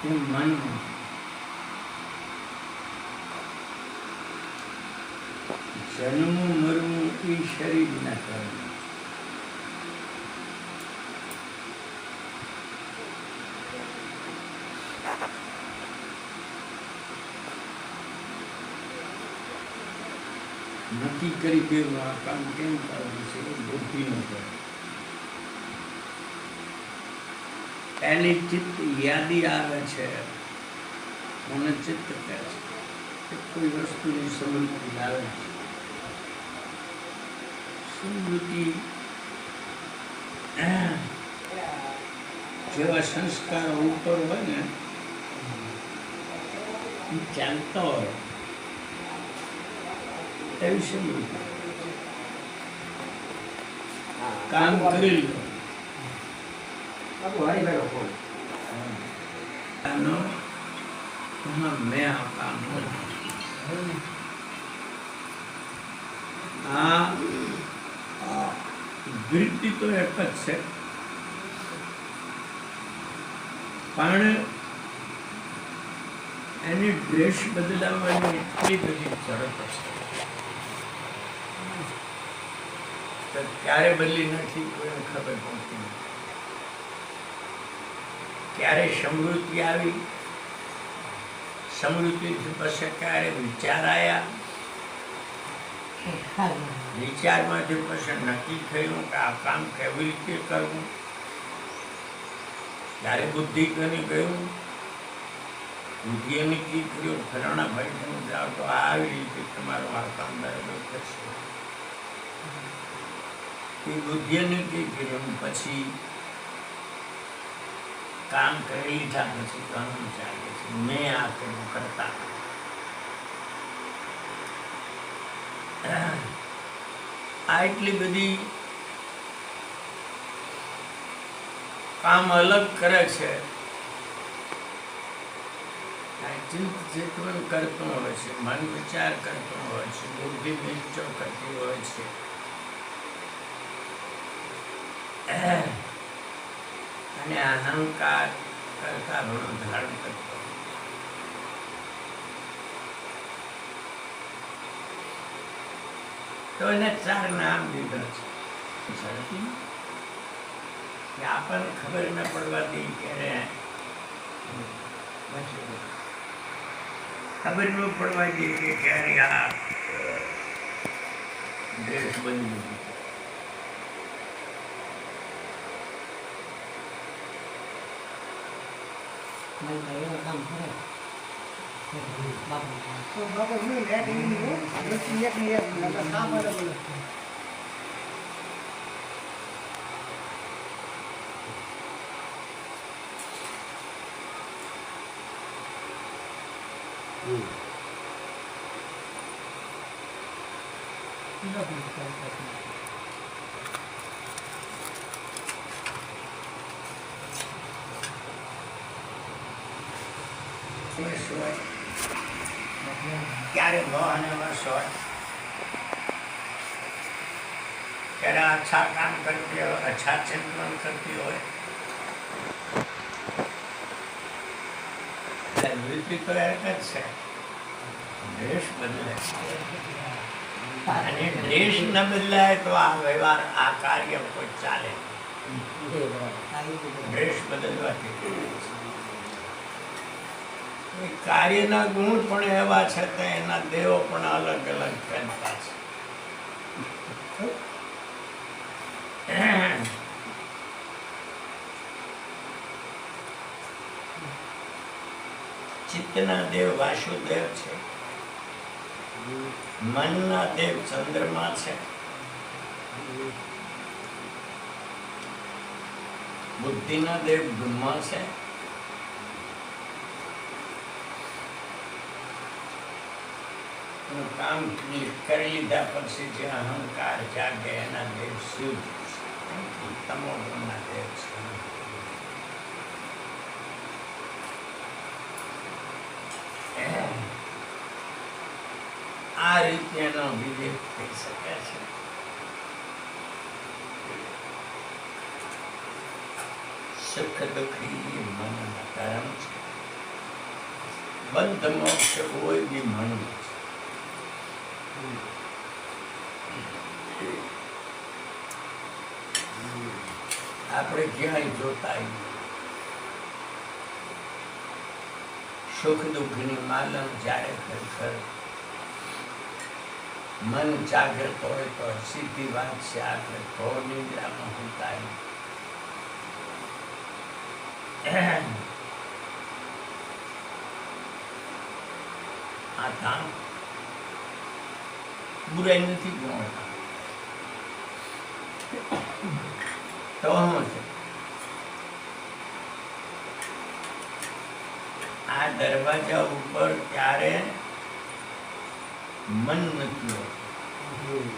એ મન જન્મવું મરવું એ શરીરના કારણે. નક્કી કરી દેવું આ કામ કેમ કરવું છે એ બુદ્ધિનો કરે. પહેલી ચિત્ત યાદી આવે છે, મને ચિત્ત કહે છે કે કોઈ વસ્તુની સમૃદ્ધિ આવે છે. સમૃદ્ધિ જેવા સંસ્કારો ઉપર હોય ને એ ચાલતા હોય એવી સમૃદ્ધિ. કામ કરી લો મેં આ કામ આ વૃત્તિ તો એક જ છે, પણ એની ડ્રેસ બદલાવવાની એટલી બધી ઝડપ છે ક્યારે બદલી નથી કોઈને ખબર પડતી નથી. ક્યારે સમૃદ્ધિ આવી, સમૃદ્ધિથી પછી ક્યારે વિચાર આવ્યા, વિચારમાંથી પછી નક્કી થયું કે આ કામ કેવી રીતે કરવું, ત્યારે બુદ્ધિ કરી ગયું, બુદ્ધિએ નક્કી કર્યું ફલાણા ભાઈ તમે જાઓ તો આવી રીતે તમારું આ કામ બરાબર થશે. એ બુદ્ધિએ નક્કી કર્યું પછી કામ કરી લીધા પછી કામ ચાલે છે. મેં આ કર્યું કરતા આ એટલી બધી કામ અલગ કરે છે. ચિંત ચેતવન કરતો હોય છે, મન વિચાર કરતો હોય છે, બુદ્ધિ નિશ્ચય કરતી હોય છે. અને અહંકાર કરતા ઘણું ધારણ કરતો. તો એને 4 નામ દીધા છે. કે આપણને ખબર ન પડવા દે ક્યારે ખબર ન પડવા દે કે ક્યારે આ ડ્રેસ બની ગયું. ક્યારે ભવાને વશ હોય, ક્યારે અચ્છા કામ કરતી હોય, અચ્છા ચિંતન કરતી હોય. વૃત્તિ તો એક જ છે, દેશ બદલે અને દેશ ન બદલાય તો આ વ્યવહાર આ કાર્ય કોઈ ચાલે. દેશ બદલવાથી કાર્યના ગુણ પણ એવા છે તો એના દેવો પણ અલગ અલગ બનતા છે. ચિત્તના દેવ વાસુદેવ છે, મનના દેવ ચંદ્રમા છે, બુદ્ધિના દેવ બ્રહ્મા છે, કામ કરી લીધા પછી જે અહંકાર જાગે એના દેવ શિવ તમો ગુણના દેવ છે. આ રીતે એનો વિવેક થઈ શકે છે. સુખ દુઃખી મનના કર્મ છે. બંધ મોક્ષ હોય બી મન આપણે ક્યાંય જોતા સુખ દુઃખની માલમ જ્યારે ખરેખર મન જાગૃત હોય તો સીધી વાત છે. આપણે ઘોર નિદ્રામાં હોતા આ કામ બુરાઈ નથી ગણતા તો શું છે? આ દરવાજા ઉપર ક્યારે મન નથી હોતું.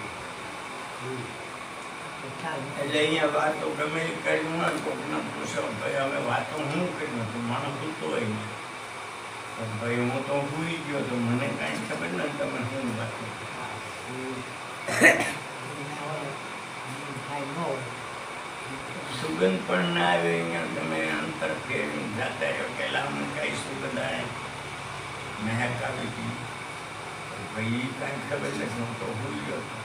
એટલે અહીંયા વાતો ગમે એ કરી હોય કોકને પૂછો ભાઈ હવે વાતો હું કરી નથી માણસ સૂતો હોય ને ભાઈ હું તો ભૂલી ગયો તો મને કાંઈ ખબર ને તમે શું વાતો સુગંધ પણ ના આવે. અહીંયા તમે અંતર ફેરવી જતા રહ્યો પેલા મને કઈ સુગંધ આવે મહેક આવી હતી ભાઈ કાંઈ ખબર નથી હું તો ભૂલી ગયો હતો.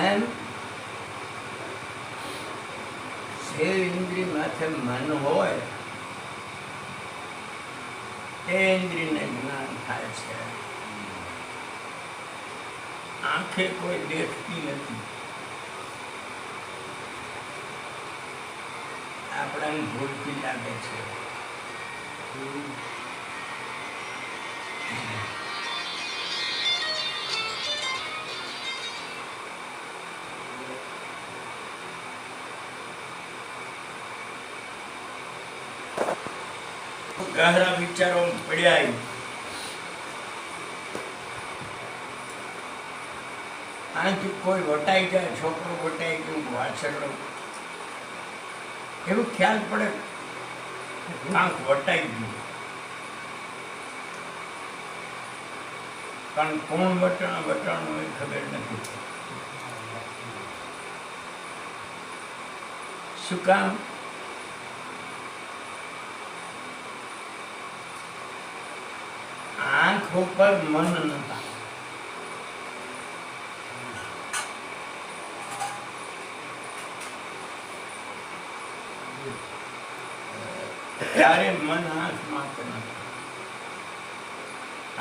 એમ જે ઇન્દ્રિય માથે મન હોય એ ઇન્દ્રિયને જ્ઞાન થાય છે. આંખે કોઈ દેખતી નથી. આપણાને ભૂલથી લાગે છે. ગહરા વિચારો પડ્યા. આનાથી કોઈ વટાઈ જાય, છોકરો વટાઈ ગયું, વાછરડો એવું ખ્યાલ પડે આંખ વટાઈ ગયું. પણ કોણ વટાણું એ ખબર નથી. શું કામ? આંખ ઉપર મન નતા. ત્યારે મન આંખ માત્ર નથી.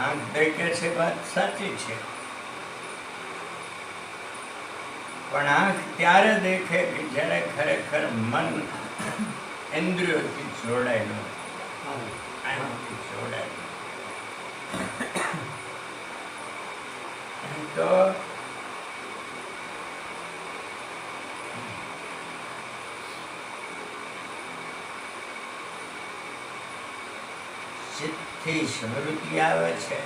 આંખ દેખે છે વાત સાચી છે, પણ આંખ ત્યારે દેખે કે જ્યારે ખરેખર મન ઇન્દ્રિયોથી જોડાયેલું, આંખથી જોડાયેલું. તો ચિત્તથી સ્મૃતિ આવે છે,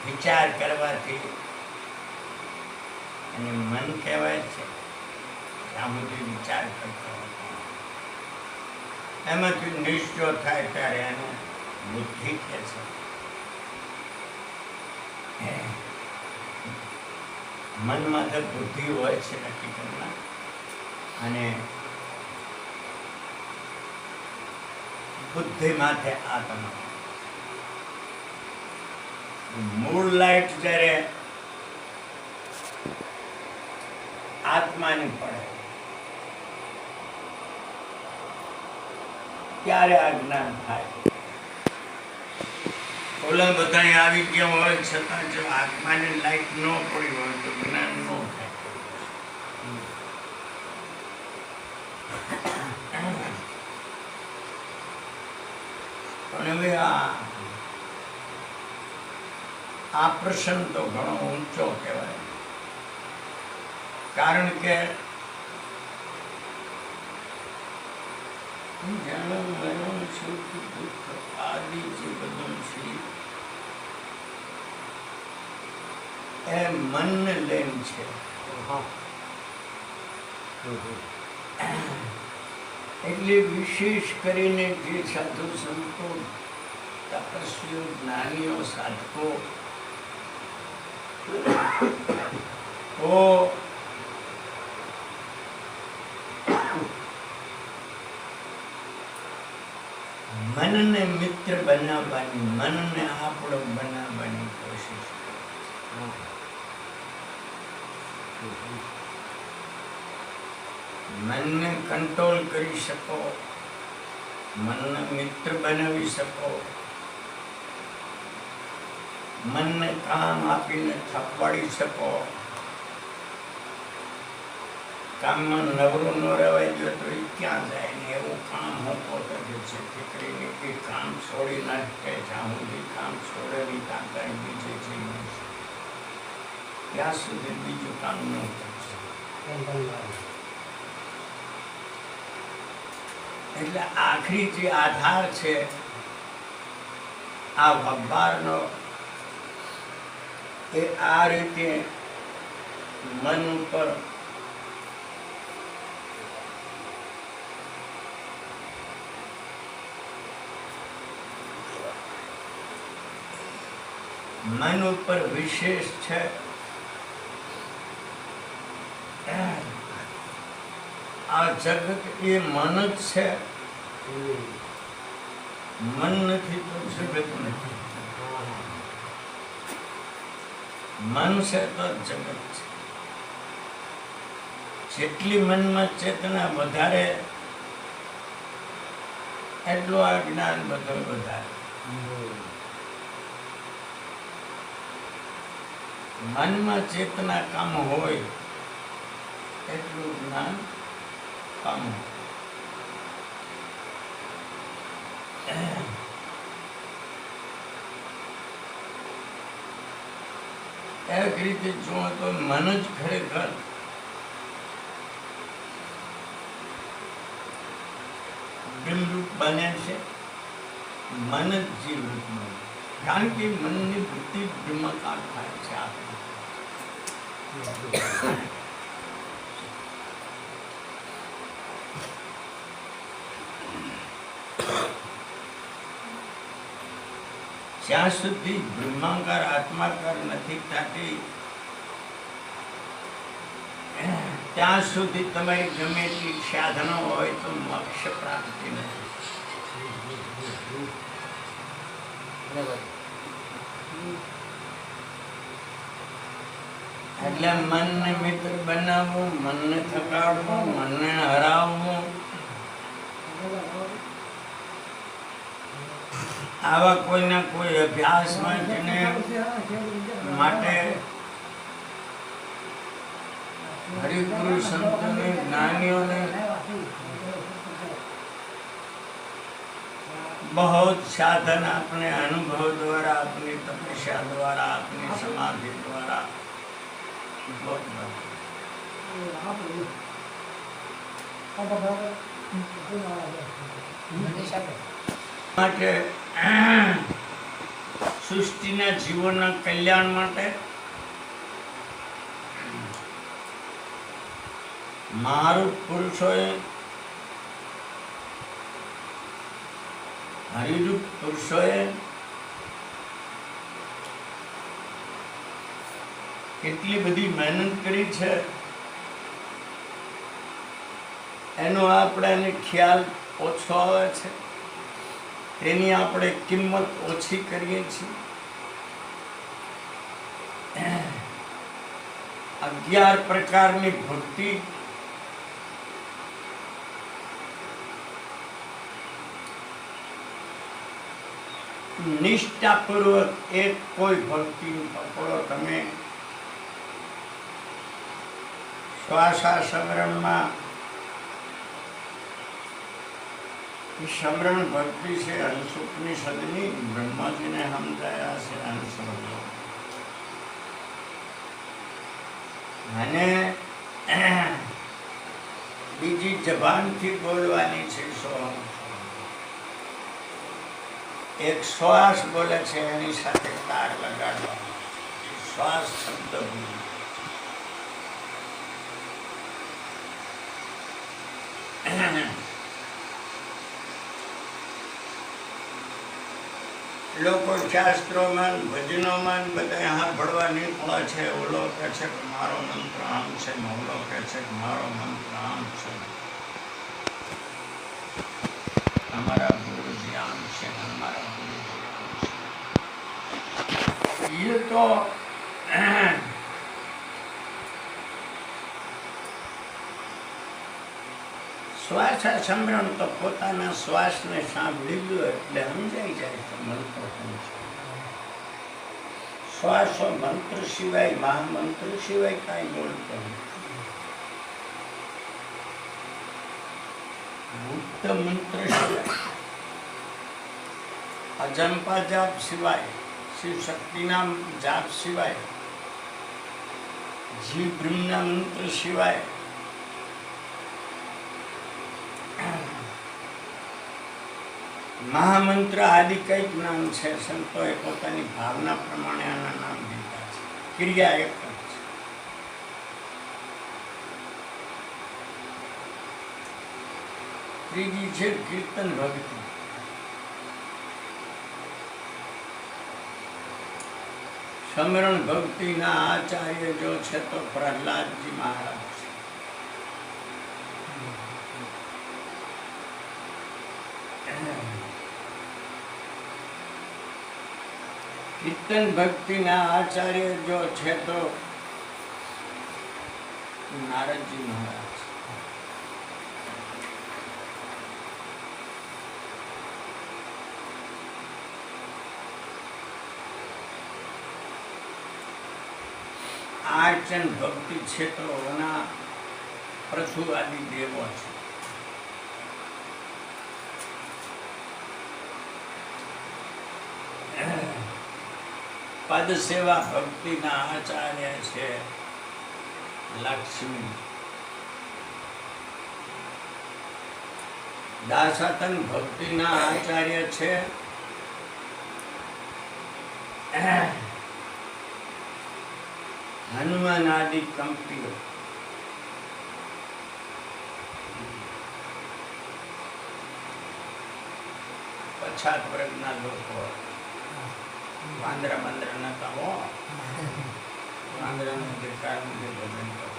વિચાર કરવાથી, અને મન કહેવાય છે ત્યાં સુધી વિચાર કરતો એમાંથી નિશ્ચય થાય ત્યારે એને બુદ્ધિ કહે છે. મનમાં તો બુદ્ધિ હોય છે હકીકતમાં, અને બુદ્ધિ માથે આત્મા. મૂળ લાઈટ જ્યારે આત્માની પડે ત્યારે આ જ્ઞાન થાય. ઓલા બધા આવી ગયા હોય છતાં જો આત્માની લાઈટ ન પડી હોય તો જ્ઞાન ન થાય. પણ હવે આ પ્રસંગ તો ઘણો ઊંચો કહેવાય, કારણ કે આદિ જે બધું છે એ મનને લઈને છે. એટલે વિશેષ કરીને જે સાધુ સંતો, તપસ્વીઓ, જ્ઞાનીઓ, સાધકો તો મનને મિત્ર બનાવવાની, મનને આપણો બનાવવાની કોશિશ કરો. મનને કંટ્રોલ કરી શકો, મનને મિત્ર બનાવી શકો, મનને કામ આપીને થપવાડી શકો. કામમાં નવરો ન રહેવાય ગયો તો એ ક્યાં જાય ને એવું કામ હોતો કરે છે દીકરીને એ કામ છોડી નાખે, જ્યાં સુધી કામ છોડેલી તાકાત બીજે જઈ નથી ત્યાં સુધી બીજું કામ ન કરશે. એટલે આખરી જે આધાર છે આ વ્યવહારનો, એ આ રીતે મન ઉપર વિશેષ છે. આ જગત એ મન જ છે, મન નથી તો જગત નથી, મન છે તો જગત છે. જેટલી મનમાં ચેતના વધારે એટલું આ જ્ઞાન બધું વધારે. મનમાં ચેતના કામ હોય એટલું જ્ઞાન કામ. એક રીતે જો તો મન જ ખરેખર બ્રહ્મરૂપ બને છે, મન જ જીવરૂપ બને. કારણ કે મનની વૃત્તિ બ્રહ્માકાર થાય છે. જ્યાં સુધી બ્રહ્માંકાર આત્માકાર નથી થતી ત્યાં સુધી તમારી ગમે એટલી સાધનો હોય તો મોક્ષ પ્રાપ્તિ નથી. એટલે મનને મિત્ર બનાવવું, મનને થકાડવું, મનને હરાવવું, આવા કોઈના કોઈ અભ્યાસ માટે હરિગુરુ સંતોને, જ્ઞાનીઓને બહુ સાધન આપણે અનુભવ દ્વારા, આપની તપસ્યા દ્વારા, આપની સમાધિ દ્વારા માટે સૃષ્ટિના જીવોના કલ્યાણ માટે મહારૂપ પુરુષોએ, હરિરૂપ પુરુષોએ કેટલી બધી મહેનત કરી છે એનો આપણને ખ્યાલ ઓછો આવે છે. તેની આપણે કિંમત ઓછી કરીએ છીએ. 11 પ્રકારની ભક્તિ નિષ્ઠાપૂર્વક એક કોઈ ભક્તિ પકડો તમે. શ્વાસા સમરણમાં સમરણ ભક્તિ છે. હંસોપનિષદની બ્રહ્માજીને સમજાયા છે હંસમતો. અને બીજી જબાનથી બોલવાની છે. એક શ્વાસ બોલે છે એની સાથે તાર લગાડવાનો. શ્વાસ શબ્દ બોલે. લોકો શાસ્ત્રોમાં ભજનોમાં બધા સાંભળવા નીકળે છે. ઓલો કહે છે કે મારો મંત્ર આમ છે, ઓલો કહે છે કે મારો મંત્ર આમ છે, અમારા ગુરુજી આમ છે, અમારા ગુરુજી આમ છે. એ તો શ્વાસ સમરણ તો પોતાના શ્વાસને સાંભળી લો એટલે સમજાઈ જાય છે મંત્ર શું છે. શ્વાસો મંત્ર સિવાય, મહામંત્ર સિવાય કાંઈ બોલતો નથી. ગુપ્ત મંત્ર સિવાય, અજંપા જાપ સિવાય, શિવ શક્તિના જાપ સિવાય, જીવ બ્રહ્મના મંત્ર સિવાય મહામંત્ર આદિ કઈક નામ છે. સંતોએ પોતાની ભાવના પ્રમાણે આના નામ દીધા છે. ક્રિયા એક જ છે. ત્રીજી છે કીર્તન ભક્તિ. સમરણ ભક્તિના આચાર્ય જો છે તો પ્રહલાદજી મહારાજ છે. કીર્તન ભક્તિના આચાર્ય જો છે તો નારદજી મહારાજ. આર્ચન ભક્તિ છે તો એના પ્રસુવાદી દેવો છે. પદ સેવા ભક્તિના આચાર્ય છે લક્ષ્મી. દાસાતન ભક્તિના આચાર્ય છે હનુમાન આદિ કંપીઓ. પછાત વર્ગના લોકો વાંદરા બાંદરા નતા હો. વાંદરાનું અધિકાર મુજબ ભજન કરો.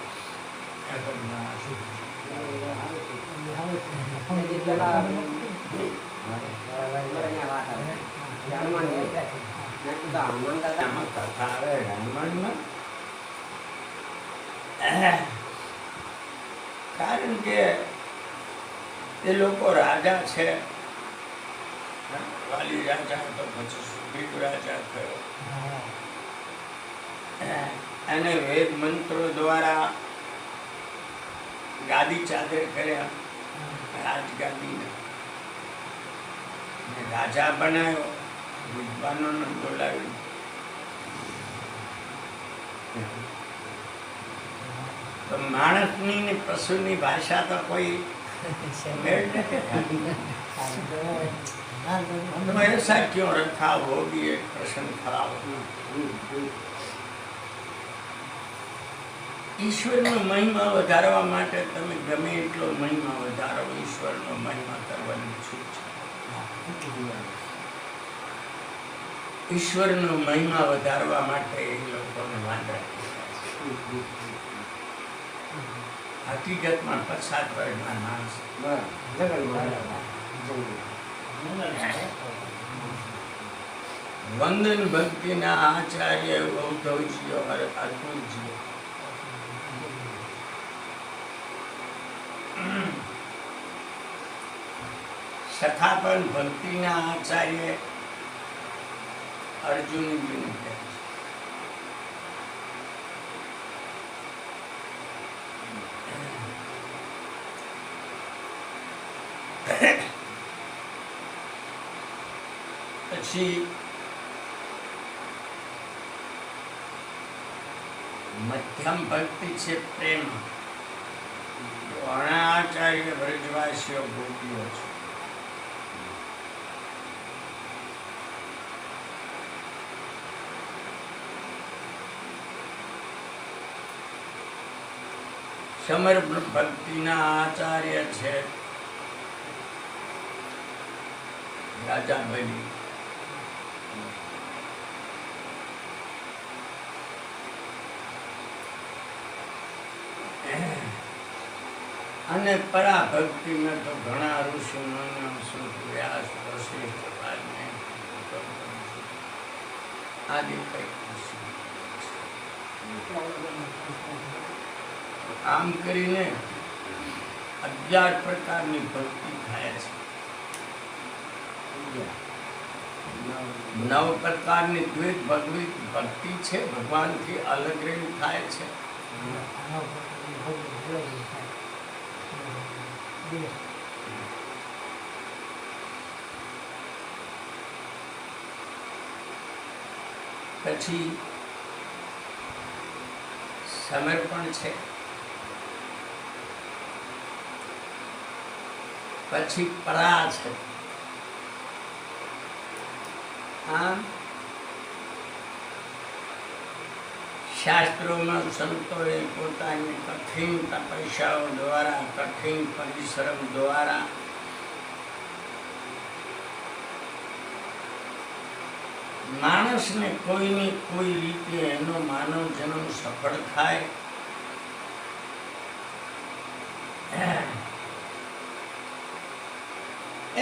કથા આવે હનુમાનમાં. કારણ કે એ લોકો રાજા છે. વાલી રાજા તો પછી સુગ્રીવ રાજા થયો અને વેદ મંત્રો દ્વારા ગાદી ચાદર કર્યા રાજગાદીને. રાજા બનાવ્યો, વિદ્વાનોને બોલાવી. તો માણસની ને પશુની ભાષા તો કોઈ મેળ નથી. तो ऐसा क्यों रखा वो भी एक प्रश्न खड़ा हो. ઈશ્વરનો મહિમા વધારવા માટે તમે ગમે એટલો મહિમા વધારો, ઈશ્વરનો મહિમા કરવાની છૂટ છે. ઈશ્વરનો મહિમા વધારવા માટે એ લોકોને વાંધા. હકીકતમાં પછાત વર્ગના માણસ. વંદન ભક્તિના આચાર્ય ઉદ્ધવજીઓ અને અદ્ભુતજીઓ. સખાપન ભક્તિના આચાર્ય અર્જુનજીને કહે છે. પછી મધ્યમ ભક્તિ છે પ્રેમ. આચાર્ય વ્રજવાસીઓ ગોપીઓ છે. સમર ભક્તિના આચાર્ય છે રાજા બની. અને પરાભક્તિ में તો ઘણા ઋષિ મુનિઓ સુત વ્યાસ વશિષ્ઠ વાલ્મીકિ આદિ કઈ આમ કરીને 11 પ્રકારની ભક્તિ થાય છે. 9 પ્રકારની દ્વૈત ભક્તિ છે, ભગવાનથી અલગ રહી થાય છે. પછી સમર્પણ છે, પછી પરા છે. શાસ્ત્રોમાં સંતોએ પોતાની કઠિન તપસ્યાઓ દ્વારા, કઠિન પરિશ્રમ દ્વારા માણસને કોઈની કોઈ રીતે એનો માનવ જન્મ સફળ થાય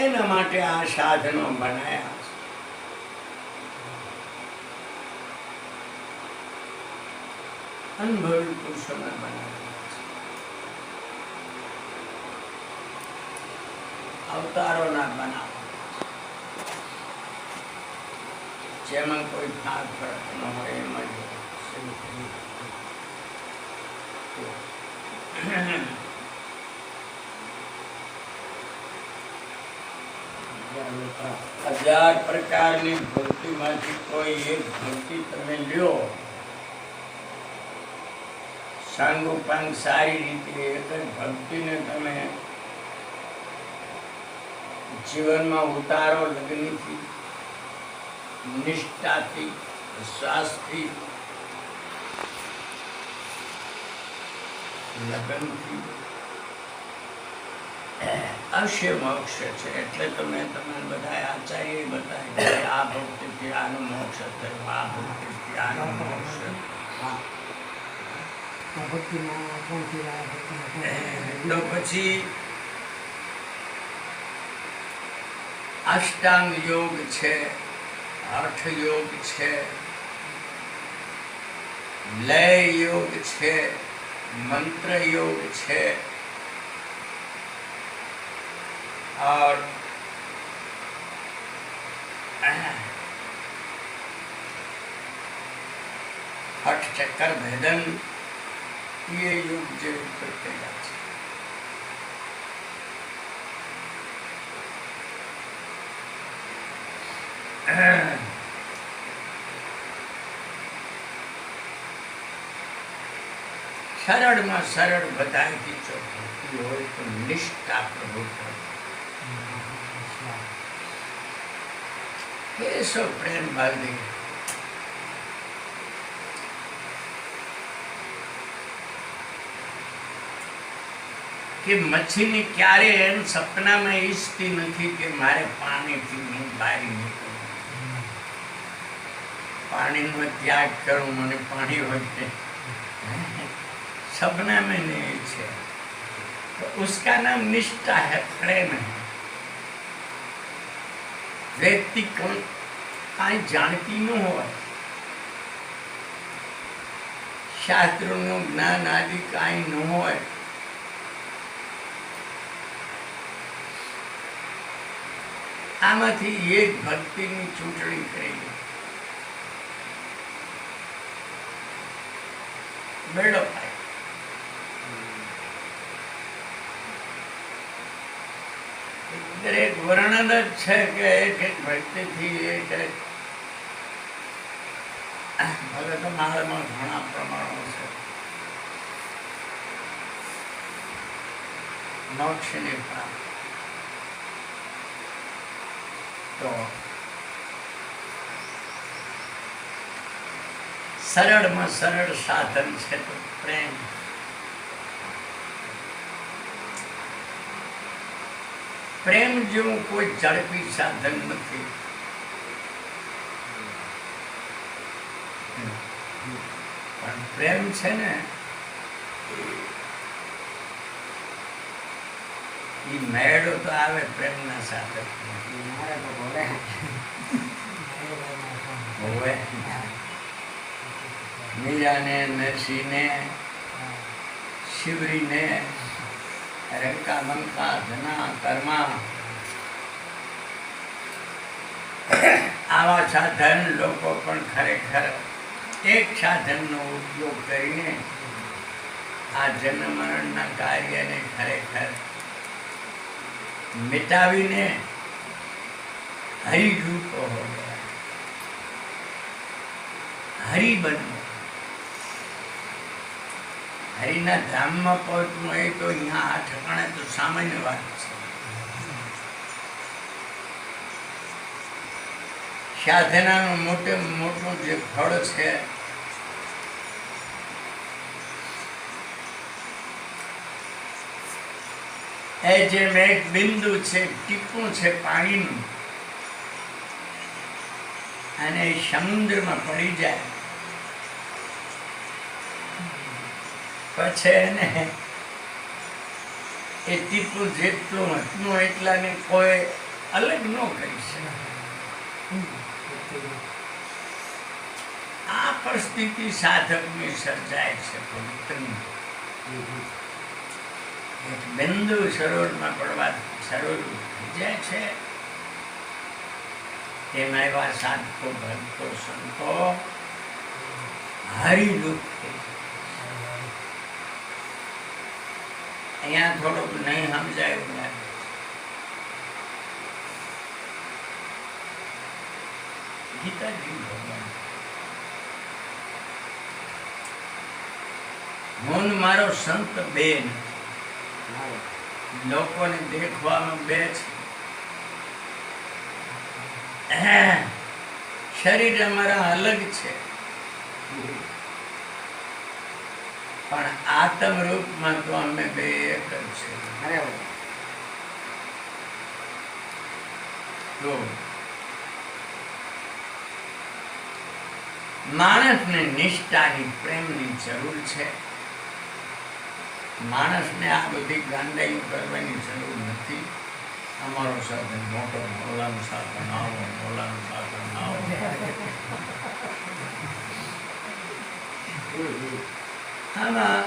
એના માટે આ સાધનો બનાયા છે. અનુભવી પુરુષોને બનાવ્યા છે. અવતારોના બનાવ જેમાં કોઈ ભાગ ફરક ન હોય એમ જ 11 પ્રકારની ભક્તિમાંથી કોઈ એક ભક્તિ તમે લ્યો, સાંગોપાંગ સારી રીતે એક જ ભક્તિને તમે જીવનમાં ઉતારો, લગ્નથી, નિષ્ઠાથી, વિશ્વાસથી, લગ્નથી અવશ્ય મોક્ષ છે. એટલે તો મેં તમને બધા આચાર્ય બતાવી આ ભક્તિથી આનો મોક્ષ થયો, આ ભક્તિથી આનો મોક્ષ. તો પછી અષ્ટાંગ યોગ છે, હઠ યોગ છે, લય યોગ છે, મંત્ર યોગ છે, और हठ चक्कर भेदन ये युग जो प्रक्रिया है. सरल में सरल बताई थी जो भक्ति हो तो निष्ठा प्रभु कैसो प्रेम बांधी कि मच्छी ने क्यारे एम सपना में ईच्छती नहीं कि मारे पानी थी मैं बारी निकलूं, पानी में त्याग करूं, मैंने पानी होते सपना में नहीं है. तो उसका नाम निष्ठा है, प्रेम है. व्यक्ति कौन कहीं जानती न हो, शास्त्रों ज्ञान आदि कहीं न हो, आमाथी एक भक्ति ની ચૂંટણી કરી બેડો પાય. દરેક વર્ણન જ છે કે એક એક ભક્તિથી એક એક ભલે તો મારામાં ઘણા પ્રમાણો છે. મોક્ષની પ્રાપ્તિ તો સરળમાં સરળ સાધન છે તો પ્રેમ. પ્રેમ જેવું કોઈ ઝડપી સાધન નથી. પણ પ્રેમ છે ને એ મેળો તો આવે પ્રેમના સાથે હોવે. મીરાને, નરસિંહને, શિવરીને, રંકા બંકા, ધના કર્મા, આવા સાધન લોકો પણ ખરેખર એક સાધનનો ઉપયોગ કરીને આ જન્મ મરણના કાર્યને ખરેખર મિટાવીને હરિરૂપ હો ગયા, હરિ બનવું. હરિના ધામમાં પહોંચવું એ તો અહીંયા આ ઠકાણે તો સામાન્ય વાત છે. સાધનાનું મોટે મોટું જે ફળ છે એ જેમ એક બિંદુ છે, ટીપું છે પાણીનું, અને એ સમુદ્રમાં પડી જાય પછી એને એ ટીપું જેટલું હતું એટલાને કોઈ અલગ ન કરી શકે. આ પરિસ્થિતિ સાધકની સર્જાય છે. પવિત્રની એક બિંદુ સરોવરમાં પડવા સરોવર થઈ જાય છે. તેમાં એવા સાધકો, ભક્તો, સંતો હરિરૂપ થઈ જાય. અહીંયા થોડુંક નહીં સમજાય એવું લાગે. ગીતાજી ભગવાન હું મારો સંત બે નથી. લોકોને દેખવામાં બે છે, શરીર અમારા અલગ છે, પણ આત્મ રૂપમાં તો અમે બે એક જ છે. તો માણસને નિષ્ઠાની, પ્રેમની જરૂર છે. માણસને આ બધી ગાંડાઈઓ કરવાની જરૂર નથી. અમારો સાધન મોટો, ઓલાનું સાધન આવો, ઓલાનું સાધન આવો. આમાં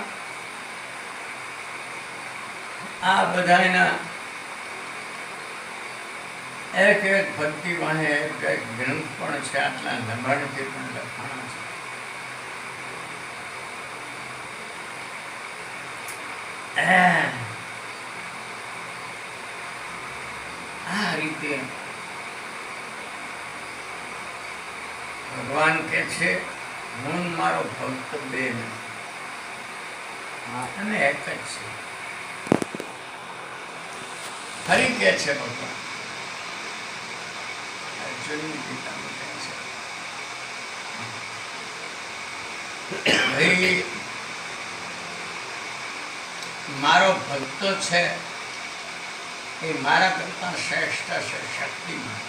આ બધાના એક એક ભક્તિ વાહે એક એક ગ્રંથ પણ છે. આટલા લંબાણથી પણ લખાણા છે. આ રીતે ભગવાન કે છે હું મારો ભક્ત બે નથી, અને એક જ છે. ફરી કે છે ભગવાન અર્જુનની ગીતામાં કહે છે ભાઈ મારો ભક્ત છે એ મારા કરતા શ્રેષ્ઠ છે, શક્તિમાં.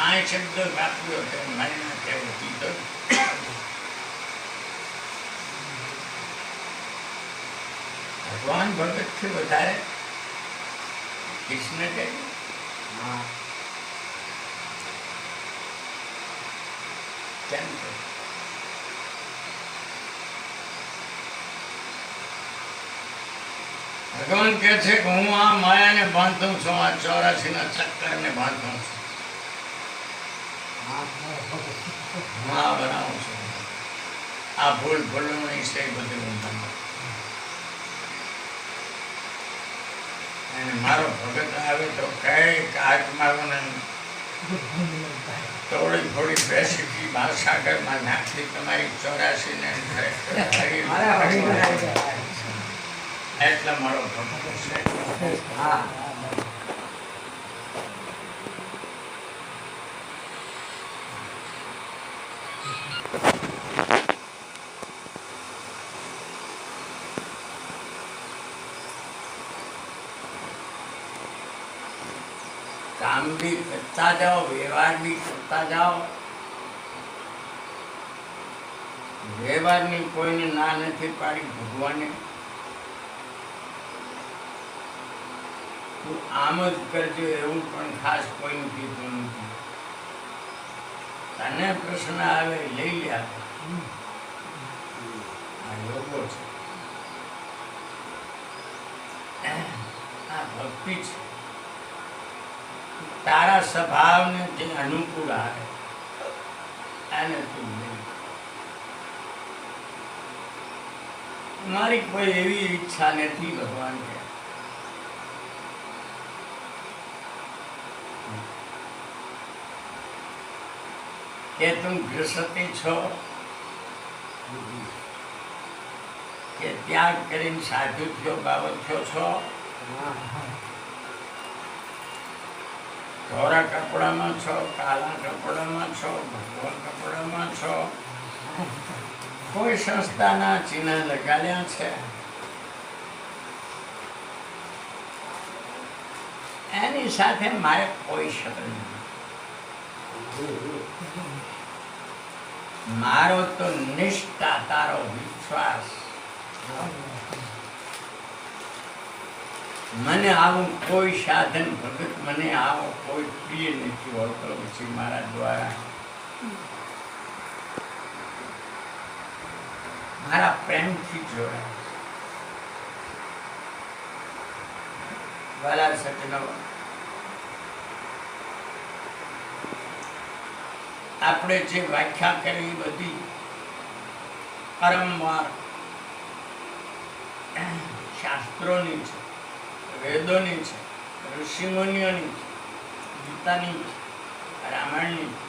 આ શબ્દ વાપર્યો છે મારીના કેવો કીધો. ભગવાન ભગત થી વધારે કૃષ્ણ કે કેમ કે ભગવાન કહે છે કે હું આ માયાને બાંધું છું, આ 84 ના ચક્કરને બાંધું છું, હું આ બનાવું છું. આ ભૂલ ભૂલણી છે બધી હું બનાવું. અને મારો ભગત આવે તો કઈક આત્માઓને થોડી થોડી બેસી ભાવસાગરમાં નાખી તમારી 84 ને એટલા મારો ભક્ત છે. કામ બી કરતા જાઓ, વ્યવહાર બી કરતા જાઓ. વ્યવહારની કોઈને ના નથી પાડી ભગવાને. તું આમ જ કરજો એવું પણ ખાસ કોઈનું કીધું નથી. તને પ્રશ્ન આવે લઈ લે. આ યોગો છે, આ ભક્તિ છે. તારા સ્વભાવને જે અનુકૂળ આવે આને તું લઈ. મારી કોઈ એવી ઈચ્છા નથી ભગવાન કે તું ગૃહસ્થી છો કે ત્યાગ કરીને સાધુ થયો બાબત થયો છો, ધોરા કપડામાં છો, કાળા કપડામાં છો, ભગવાન કપડામાં છો, કોઈ સંસ્થાના ચિહ્ન લગાડ્યા છે, એની સાથે મારે કોઈ સંબંધ નથી. મારો તો નિષ્ઠા, તારો વિશ્વાસ. મને આવું કોઈ સાધન ભગત, મને આવો કોઈ પ્રિય નથી હોતો. પછી મારા દ્વારા મારા પ્રેમથી જોડાય. વાલા સજ્જનો, આપણે જે વ્યાખ્યા કરી બધી પરંવાર શાસ્ત્રોની છે, વેદોની છે, ઋષિમુનિઓની છે, ગીતાની છે, રામાયણની છે.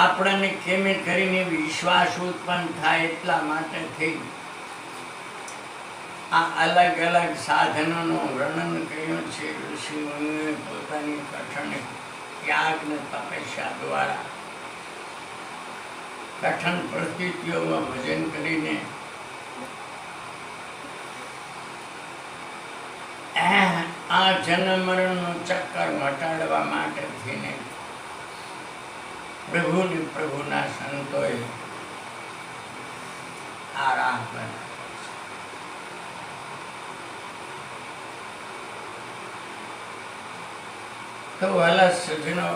આપણને કેમે કરીને વિશ્વાસ ઉત્પન્ન થાય એટલા માટે થઈ આ અલગ અલગ સાધનોનું વર્ણન કર્યું છે. ઋષિમુનિઓએ પોતાની કઠણ ત્યાગ ને તપસ્યા દ્વારા કઠણ પરિસ્થિતિઓમાં ભજન કરીને આ જન્મ મરણનું ચક્કર મટાડવા માટે થઈને પ્રભુના સંતોએ આ રાહ બનાવી. તો વાલા સજ્જનો,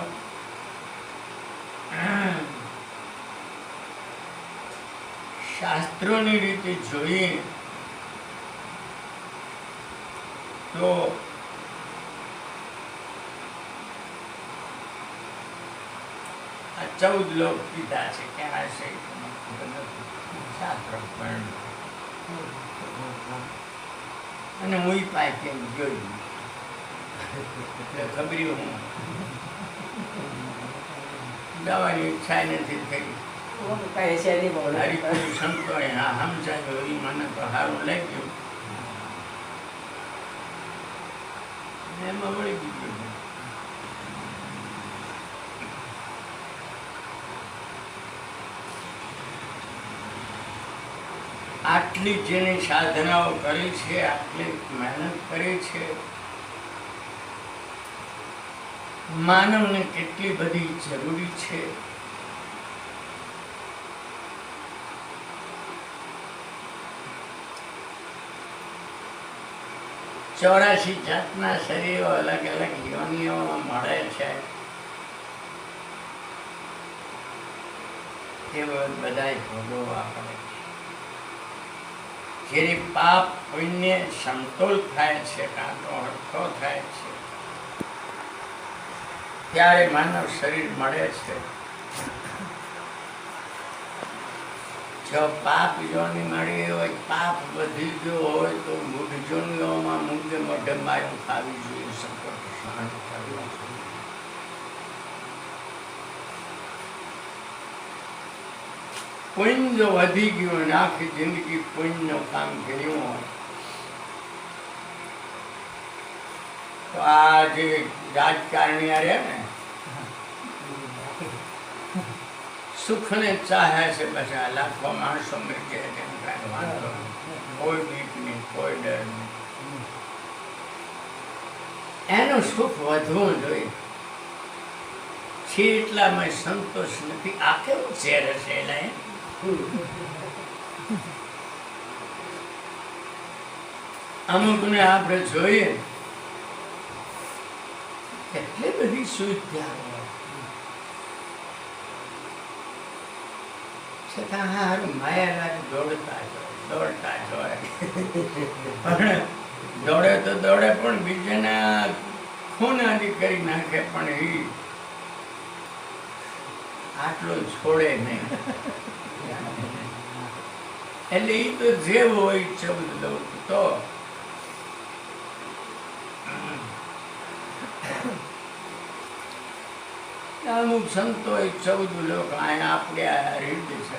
શાસ્ત્રોની રીતે જોઈએ તો આ 14 લોક કીધા છે. ક્યાં છે શાસ્ત્ર અને હું પાસે જોયું ખબરી હું દવાની ઈચ્છા નથી થઈ. સંતોએ હા સમજાવ્યું, એ મને તો સારું લાગ્યું, એમાં વળી ગયું. આટલી જેની સાધનાઓ કરી છે, આટલી મહેનત કરી છે, માનવને કેટલી બધી જરૂરી છે. ચોરાસી જાતના શરીરો અલગ અલગ યોનિઓમાં મળે છે. તે બધા ભોગવવા પડે છે. જેની પાપ પુણ્ય સમતોલ થાય છે, કાંટો હરખો થાય છે, ત્યારે માનવ શરીર મળે છે. જો પાપ યોનિ મળી હોય, પાપ વધી ગયો હોય તો મૂઢ યોનિઓમાં મૂંગે મોઢે મારું ખાવી જોઈએ, સંકટ સહન કરવું જોઈએ. પુણ્ય જો વધી ગયું અને આખી જિંદગી પુણ્યનું કામ કર્યું હોય તો આ જે રાજકારણીયા રહે ને સુખને ચાહે છે, પછી લાખો માણસો મરી જાય તેમ કાંઈ વાંધો નહીં, કોઈ બીક નહીં, કોઈ ડર નહીં. એનું સુખ વધવું જોઈએ છે, એટલામાં સંતોષ નથી. આ કેવું ચહેર છે એલા અમુકને આપણે જોઈએ કેટલી બધી સુવિધા છતાં હારું માયા લાગે દોડતા હોય પણ દોડે પણ બીજાના ખૂન આદિ કરી નાખે પણ એ આટલું છોડે નહીં. એટલે એ તો જે હોય છે બધું દોડતું તો અમુક સંતો 14 લોકો અહીંયા આપણે આ રીત છે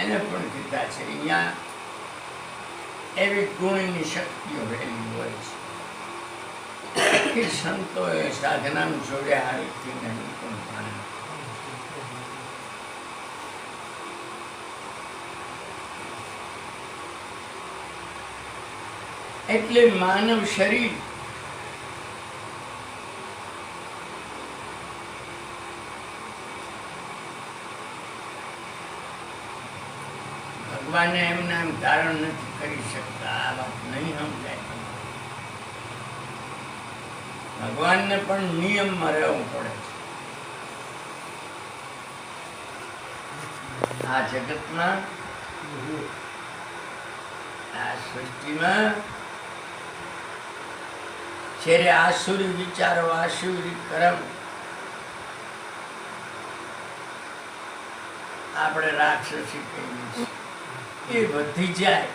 એને પણ કીધા છે. અહીંયા એવી ગુણની શક્તિઓ રહેલી હોય છે કે સંતોએ સાધના જોડે હાલથી નહીં પણ એટલે માનવ શરીર ભગવાને એમના એમ ધારણ નથી કરી શકતા. આ વાત નહીં સમજાય. ભગવાનને પણ નિયમમાં રહેવું પડે છે. આ જગતમાં આ સૃષ્ટિમાં જ્યારે આસુરી વિચારો આસુરી કર્મ આપણે રાક્ષસી કહીએ એ વધી જાય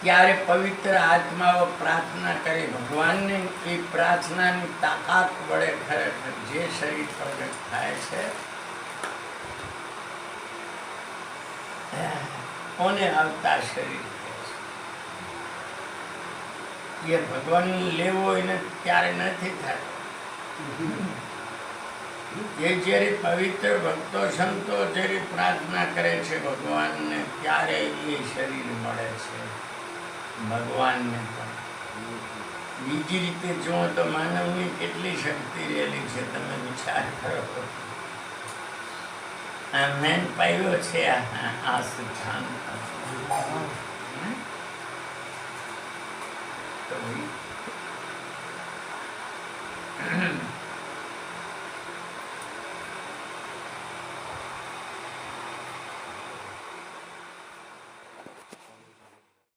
ત્યારે પવિત્ર આત્માઓ પ્રાર્થના કરે ભગવાનને. એ પ્રાર્થનાની તાકાત વડે ખરેખર જે શરીર પ્રગટ થાય છે કોને આવતા શરીર એ ભગવાન લેવો એને ત્યારે નથી થતો. એ જ્યારે પવિત્ર ભક્તો સંતો જ્યારે પ્રાર્થના કરે છે ભગવાનને ત્યારે એ શરીર મળે છે ભગવાનને પણ. બીજી રીતે જુઓ તો માનવની કેટલી શક્તિ રહેલી છે તમે વિચાર કરો. આ મેન પાયો છે આ સિદ્ધાંત. તો